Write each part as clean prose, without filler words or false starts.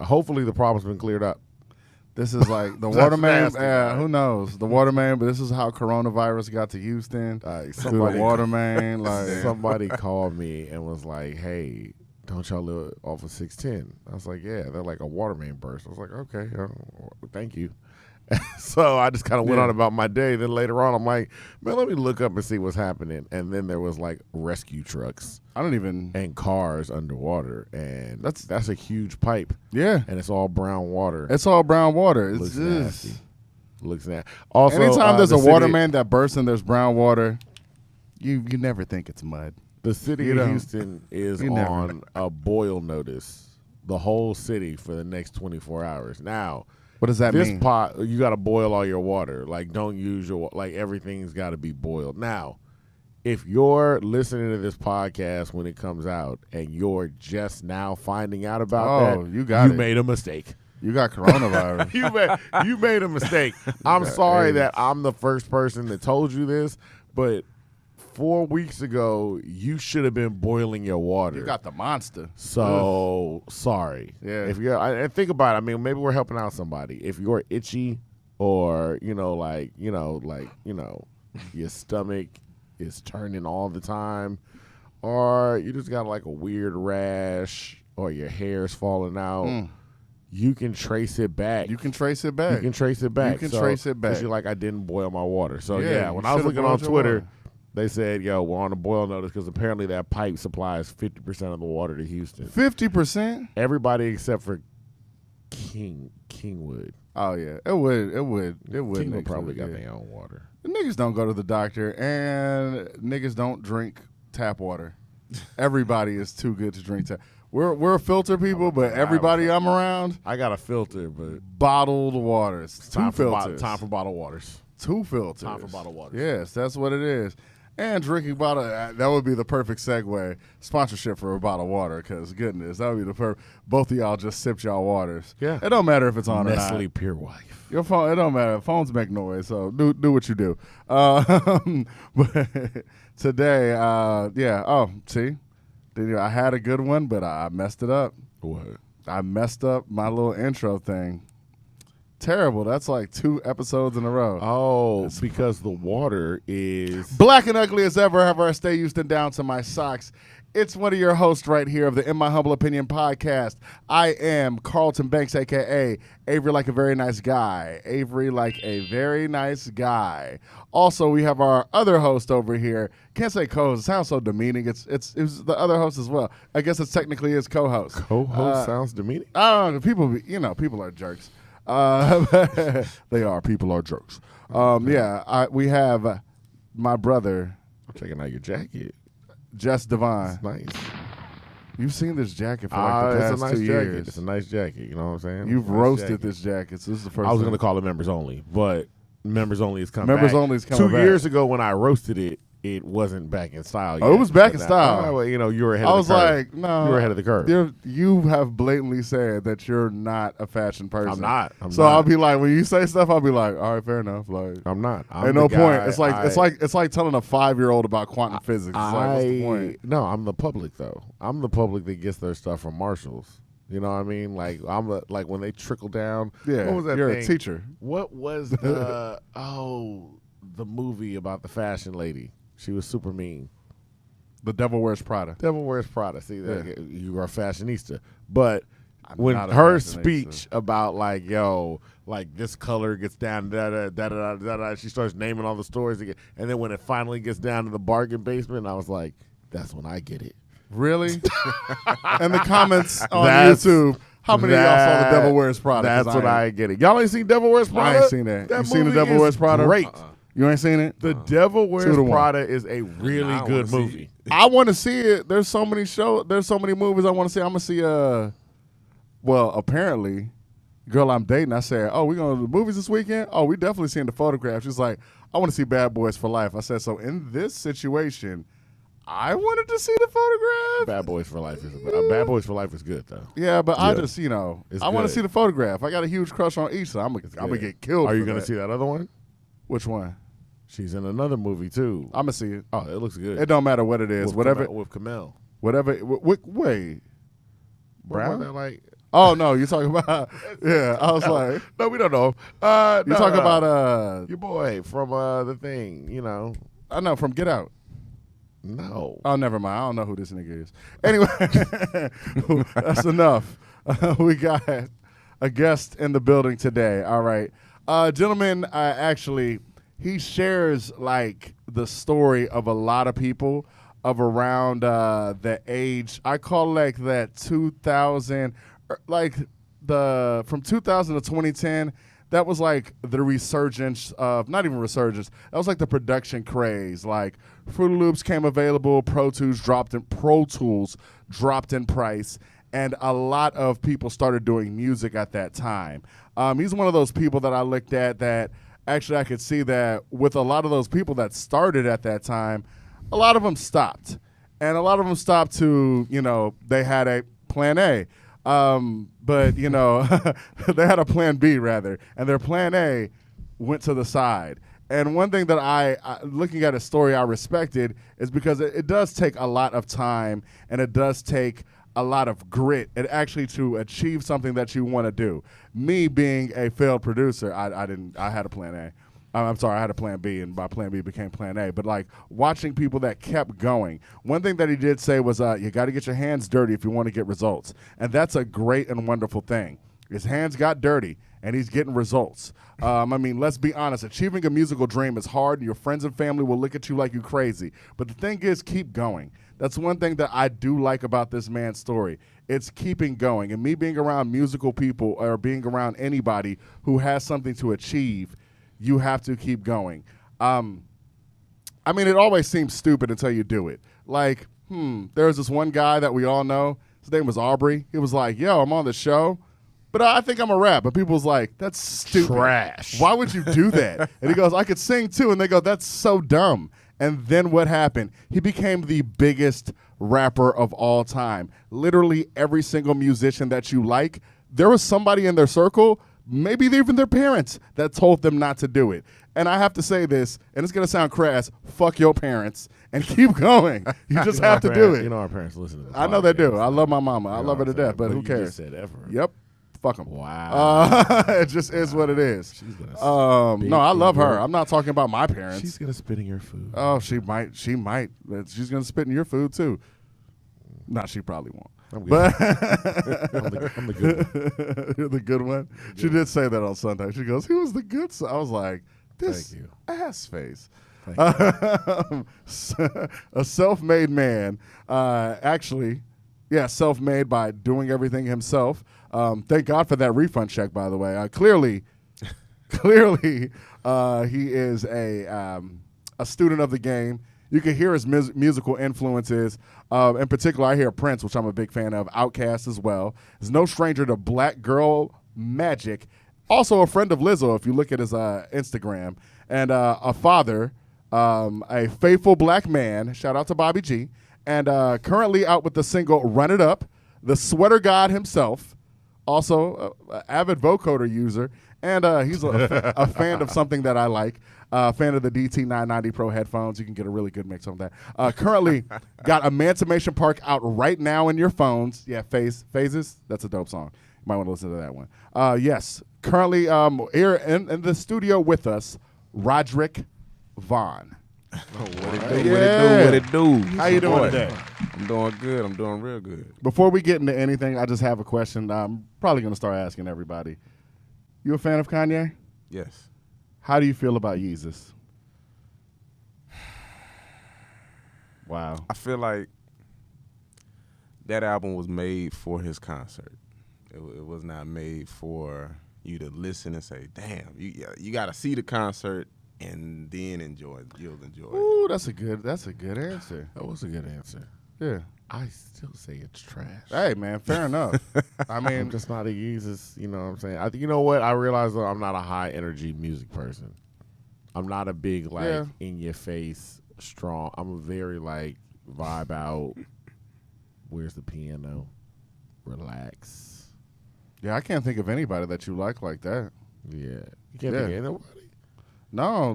Hopefully the problem's been cleared up. This is like the water main. nasty, Who knows the water main? But this is how coronavirus got to Houston. Through the water main. Like Somebody called me and was like, "Hey, don't y'all live off of 610?" I was like, "Yeah, they're like a water main burst." I was like, "Okay, thank you." So I just kind of went on about my day. Then later on, I'm like, "Man, let me look up and see what's happening." And then there was like rescue trucks. And cars underwater, and that's a huge pipe. Yeah, and it's all brown water. It's all brown water. It's looks nasty. Looks nasty. Also, anytime there's a water main that bursts and there's brown water, you never think it's mud. The city of Houston is on a boil notice. The whole city for the next 24 hours. Now, what does that mean? This pot, you got to boil all your water. Like, don't use everything's got to be boiled. Now, if you're listening to this podcast when it comes out and you're just now finding out about that, you made a mistake. You got coronavirus. you made a mistake. I'm sorry that I'm the first person that told you this, but 4 weeks ago, you should have been boiling your water. You got the monster. So, sorry. Yeah. If you're, and think about it. I mean, maybe we're helping out somebody. If you're itchy or, your stomach is turning all the time, or you just got like a weird rash or your hair's falling out, you can trace it back. You can trace it back. Because you're like, I didn't boil my water. So, when I was looking on Twitter, they said, yo, we're on a boil notice because apparently that pipe supplies 50% of the water to Houston. 50%? Everybody except for Kingwood. Oh, yeah. It would. Kingwood probably got their own water. The niggas don't go to the doctor, and niggas don't drink tap water. Everybody is too good to drink tap. We're filter people, but everybody I'm around, I got a filter, but bottled water. It's time for bottled waters. 2 filters. Time for bottled waters. Yes, that's what it is. And drinking bottle, that would be the perfect segue. Sponsorship for a bottle of water, because goodness, that would be the perfect. Both of y'all just sipped y'all waters. Yeah. It don't matter if it's on Nestle or not. Pure Wife. Your phone, it don't matter. Phones make noise, so do what you do. But today, see? I had a good one, but I messed it up. What? I messed up my little intro thing. Terrible. That's like 2 episodes in a row. Oh, because the water is black and ugly as ever. However, I stay Houston down to my socks. It's one of your hosts right here of the In My Humble Opinion podcast. I am Carlton Banks, a.k.a. Avery Like a Very Nice Guy. Avery Like a Very Nice Guy. Also, we have our other host over here. Can't say co-host. It sounds so demeaning. It's the other host as well. I guess it's technically his co-host. Co-host sounds demeaning? I don't know. People are jerks. They are. People are jerks. We have my brother. I'm checking out your jacket. Jess Devine. It's nice. You've seen this jacket for like the past 2 years. It's a nice jacket. You know what I'm saying? You've roasted this jacket. So this is the first. I was going to call it members only, but members only is coming members back. Only is coming 2 back. year ago when I roasted it, it wasn't back in style yet. Oh, it was back in style. Well, you were ahead of the curve. I was like, no. You were ahead of the curve. You have blatantly said that you're not a fashion person. I'm not. I'll be like, when you say stuff, I'll be like, all right, fair enough. Like, I'm not. Ain't no point. It's like telling a 5-year-old about quantum physics. What's the point? No, I'm the public though. I'm the public that gets their stuff from Marshalls. You know what I mean? Like like when they trickle down. Yeah, what was that you're thing? A teacher. What was the the movie about the fashion lady? She was super mean. The Devil Wears Prada. Devil Wears Prada. See, you are a fashionista. But when her speech about like, yo, like this color gets down, she starts naming all the stores again. And then when it finally gets down to the bargain basement, I was like, that's when I get it. Really? And the comments on YouTube, how many of y'all saw The Devil Wears Prada? That's what I get it. Y'all ain't seen Devil Wears Prada? I ain't seen that. You seen The Devil Wears Prada? Great. You ain't seen it? The Devil Wears Prada is a really good movie. I want to see it. There's so many movies I want to see. I'm going to see apparently, girl I'm dating, I said, oh, we going to the movies this weekend? Oh, we definitely seen the photograph. She's like, I want to see Bad Boys for Life. I said, so in this situation, I wanted to see the photograph. Bad Boys for Life is good though. Yeah, but I just, I want to see the photograph. I got a huge crush on each, so I'm gonna get killed. Are you gonna see that other one? Which one? She's in another movie too. I'm gonna see it. Oh, it looks good. It don't matter what it is. With Kamel. Wait. Brown? Oh no, you talking about? Yeah, I was like, no, we don't know. you talking about your boy from the thing, you know. I know from Get Out. No. Oh, never mind. I don't know who this nigga is. Anyway, that's enough. We got a guest in the building today. All right, gentlemen. Actually, he shares like the story of a lot of people of around the age. I call like that 2000, like from 2000 to 2010. That was like the resurgence of, not even resurgence, that was like the production craze. Like Fruity Loops came available, Pro Tools dropped in price, and a lot of people started doing music at that time. He's one of those people that I looked at that actually I could see that with a lot of those people that started at that time, a lot of them stopped. And a lot of them stopped to, they had a plan A. But they had a plan B rather, and their plan A went to the side. And one thing that I looking at a story I respected is because it does take a lot of time and it does take a lot of grit and actually to achieve something that you want to do. Me being a failed producer, I had a plan A. I'm sorry, I had a plan B, and my plan B became plan A. But, like, watching people that kept going, one thing that he did say was you got to get your hands dirty if you want to get results. And that's a great and wonderful thing. His hands got dirty, and he's getting results. Let's be honest. Achieving a musical dream is hard, and your friends and family will look at you like you're crazy. But the thing is, keep going. That's one thing that I do like about this man's story. It's keeping going. And me being around musical people or being around anybody who has something to achieve, you have to keep going. It always seems stupid until you do it. Like, there's this one guy that we all know. His name was Aubrey. He was like, yo, I'm on the show, but I think I'm a rap. But people was like, that's stupid. Trash. Why would you do that? And he goes, I could sing too. And they go, that's so dumb. And then what happened? He became the biggest rapper of all time. Literally every single musician that you like, there was somebody in their circle, maybe even their parents, that told them not to do it. And I have to say this, and it's going to sound crass, fuck your parents, and keep going. You just have to do it. You know our parents listen to this. I know they do. I love my mama. I love her to death, but who You cares? just said ever. Yep. Fuck them. Wow. It just is what it is. She's gonna No, I love her. I'm not talking about my parents. She's going to spit in your food. Oh, she might. She might. She's going to spit in your food, too. Nah, she probably won't. I'm good. But I'm the good one. You're the good one. She did say that on Sunday. She goes, "He was the good son." I was like, "This Thank you. ass face." Thank A self-made man, self-made by doing everything himself. Thank God for that refund check, by the way. Clearly, he is a student of the game. You can hear his musical influences. In particular, I hear Prince, which I'm a big fan of, Outkast as well. He's no stranger to Black Girl Magic. Also a friend of Lizzo, if you look at his Instagram. And a father, a faithful black man. Shout out to Bobby G. And currently out with the single Run It Up, the sweater god himself. Also an avid vocoder user. And he's a fan of something that I like. Fan of the DT990 Pro headphones. You can get a really good mix on that. Currently got Emancipation Park out right now in your phones. Yeah, Phases. That's a dope song. You might want to listen to that one. Yes. Currently here in the studio with us, Roderick Vonn. Oh, what it do? How you doing today? I'm doing good. I'm doing real good. Before we get into anything, I just have a question I'm probably going to start asking everybody. You a fan of Kanye? Yes. How do you feel about Yeezus? Wow. I feel like that album was made for his concert. It was not made for you to listen and say, damn, you got to see the concert and then you'll enjoy it. Ooh, that's a good answer. That was a good answer. Yeah. I still say it's trash. Hey, man, fair enough. I mean, I'm just not a Yeezus, you know what I'm saying? You know what? I realize though I'm not a high energy music person. I'm not a big in your face strong. I'm a very vibe out. Where's the piano? Relax. Yeah, I can't think of anybody that you like that. Yeah. You can't think of anybody? No,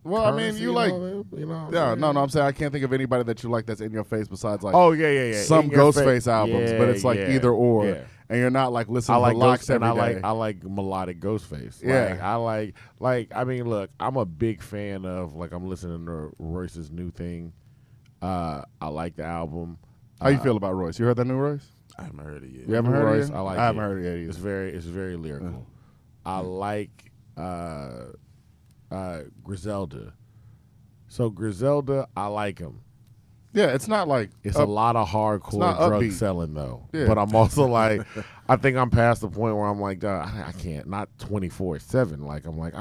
Currency, you like I'm saying I can't think of anybody that you like that's in your face besides some some Ghostface albums, but it's either or. Yeah. and you're not like listening I like to Locks and every day. I like melodic Ghostface. Yeah. I mean, look, I'm a big fan of I'm listening to Royce's new thing. I like the album. How you feel about Royce? You heard that new Royce? I haven't heard it yet. You haven't heard Royce? it yet? I like I haven't it. heard it yet either. It's very lyrical. I like Griselda. So Griselda, I like him. Yeah, it's not like It's a lot of hardcore not drug upbeat. selling though. Yeah. But I'm also like, I think I'm past the point where I'm like, I can't, not 24/7. Like I'm like,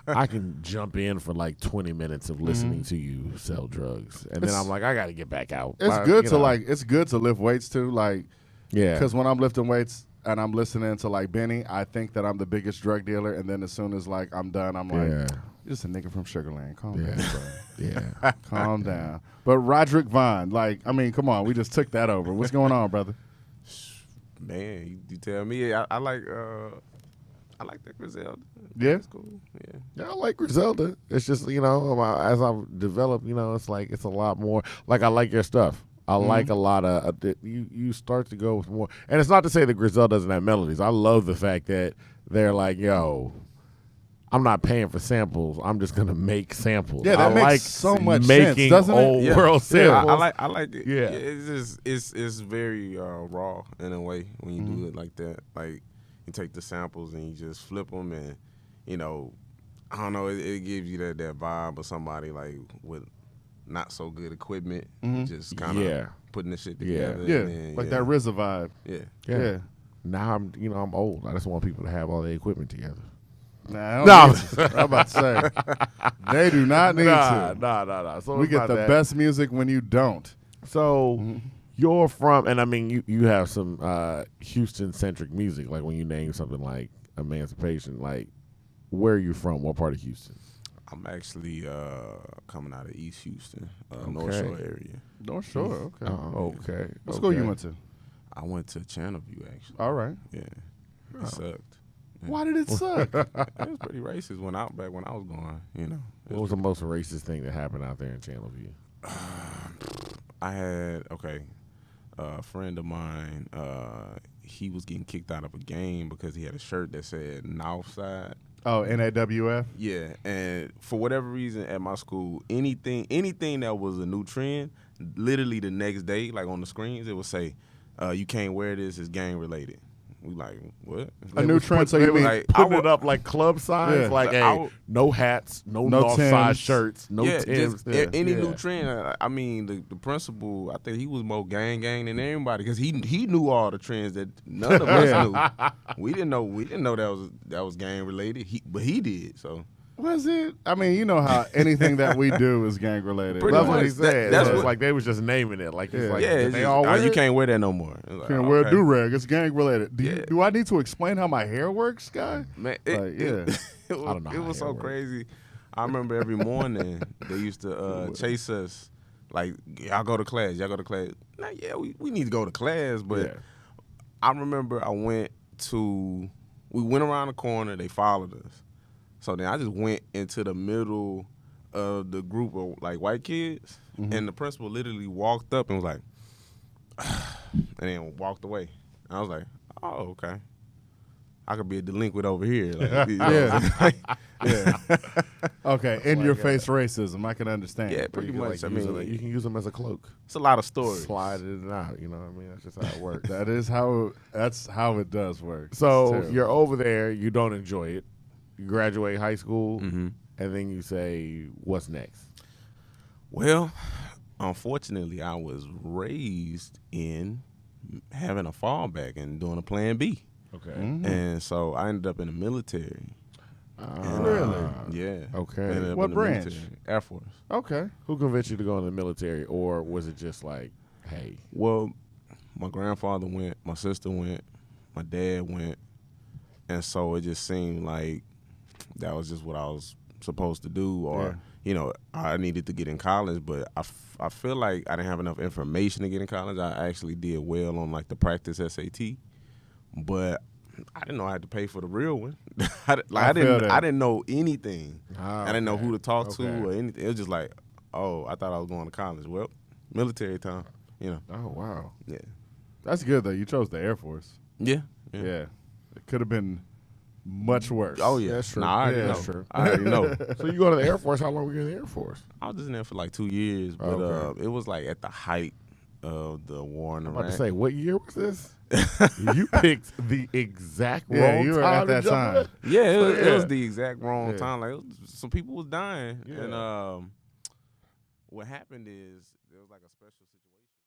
I can jump in for like 20 minutes of listening to you sell drugs, and then I'm like, I got to get back out. It's good to it's good to lift weights too. Like, yeah, because when I'm lifting weights and I'm listening to like Benny, I think that I'm the biggest drug dealer, and then as soon as like I'm done, I'm like, yeah, you're just a nigga from Sugarland. Calm Yeah. down, bro. yeah. Calm down. But Roderick Vonn, like, I mean, come on, we just took that over. What's going on, brother? Man, you tell me. I like that Griselda. Yeah? That's cool. Yeah. Yeah, I like Griselda. It's just, as I've developed, it's like it's a lot more. Like I like your stuff. I like a lot of you start to go with more. And it's not to say that Griselda doesn't have melodies. I love the fact that they're like, yo, I'm not paying for samples. I'm just gonna make samples. Yeah, that I makes like so much making sense, doesn't it? old Yeah. world Yeah, samples. I like it. Yeah. It's just it's very raw in a way when you do it like that. Like you take the samples and you just flip them, and I don't know. It gives you that vibe of somebody like with not so good equipment, just kind of putting the shit together. Yeah, and then, like that RZA vibe. Yeah. Yeah. Now I'm old. I just want people to have all the equipment together. Nah, No. I'm about to say, they do not need to. Nah. So We it's get not the that. best music when you don't. So you're from, and I mean, you have some Houston-centric music, like when you name something like Emancipation, like where are you from? What part of Houston? I'm actually coming out of East Houston, North Shore area. North Shore, okay. Okay. What school you went to? I went to Channelview actually. All right. Yeah. It sucked. Why did it suck? It was pretty racist back when I was going, What was the most racist thing that happened out there in Channelview? I had a friend of mine, he was getting kicked out of a game because he had a shirt that said North Side. Oh, NAWF? Yeah, and for whatever reason at my school, anything that was a new trend, literally the next day, like on the screens, it would say, you can't wear this, it's gang related. We like, what? A new trend, so you mean like, Putting it up like club signs, Yeah. like, hey, no hats, no North Side Timbs. shirts, no Timbs. just any new Yeah. trend. I mean, the principal, I think he was more gang than everybody because he knew all the trends that none of us knew. We didn't know that was gang related. But he did. So Was it? I mean, you know how anything that we do is gang related. Pretty That's much. what he said. That's So it's what- like they was just naming it. Like, it's Yeah. like, yeah, did it's they just, all wear you it? can't wear that no more. It's like, Can't wear a okay. do-rag. It's gang related. Yeah. Do I need to explain how my hair works, guy? Man, Like, yeah. it was, I don't know it how was hair so works. crazy. I remember every morning they used to chase us. Like, y'all go to class. Nah, yeah, we need to go to class. But Yeah. I remember we went around the corner. They followed us. So then I just went into the middle of the group of like white kids. And the principal literally walked up and was like, and then walked away. And I was like, oh, okay. I could be a delinquent over here. Like, Yeah. Yeah. Okay, in like your that. face racism. I can understand. Yeah, You pretty can, much. like, I use mean, it, you can use them as a cloak. it's a lot of stories. Slide it in and out. You know what I mean? That's just how it works. That's how it does work. It's So terrible. you're over there. You don't enjoy it. You graduate high school, Mm-hmm. and then you say, "What's next?" Well, unfortunately, I was raised in having a fallback and doing a plan B. Okay. Mhm. And so I ended up in the military. And, Really? Yeah. Okay. Ended up What in the branch? military. Air Force. Okay. Who convinced you to go in the military, or was it just like, "Hey"? Well, my grandfather went, my sister went, my dad went, and so it just seemed like that was just what I was supposed to do, or I needed to get in college, but I feel like I didn't have enough information to get in college. I actually did well on like the practice SAT, but I didn't know I had to pay for the real one. I feel that. didn't know anything. Ah, I didn't know okay. who to talk to Okay. or anything. It was just like, oh, I thought I was going to college. Well, military time, Oh wow. yeah. That's good though. You chose the Air Force. Yeah. Yeah. It could have been much worse. Oh yeah, That's true. Nah, I already Yeah, know. that's true. I already know. So you go to the Air Force? How long were you in the Air Force? I was just in there for like 2 years, but Okay. it was like at the height of the war in I'm Iraq. about to say, what year was this? You picked the exact Yeah, wrong you were time at that to jump time. in. Yeah, it Yeah. was the exact wrong Yeah. time. Like some people was dying, Yeah. and what happened is there was like a special situation.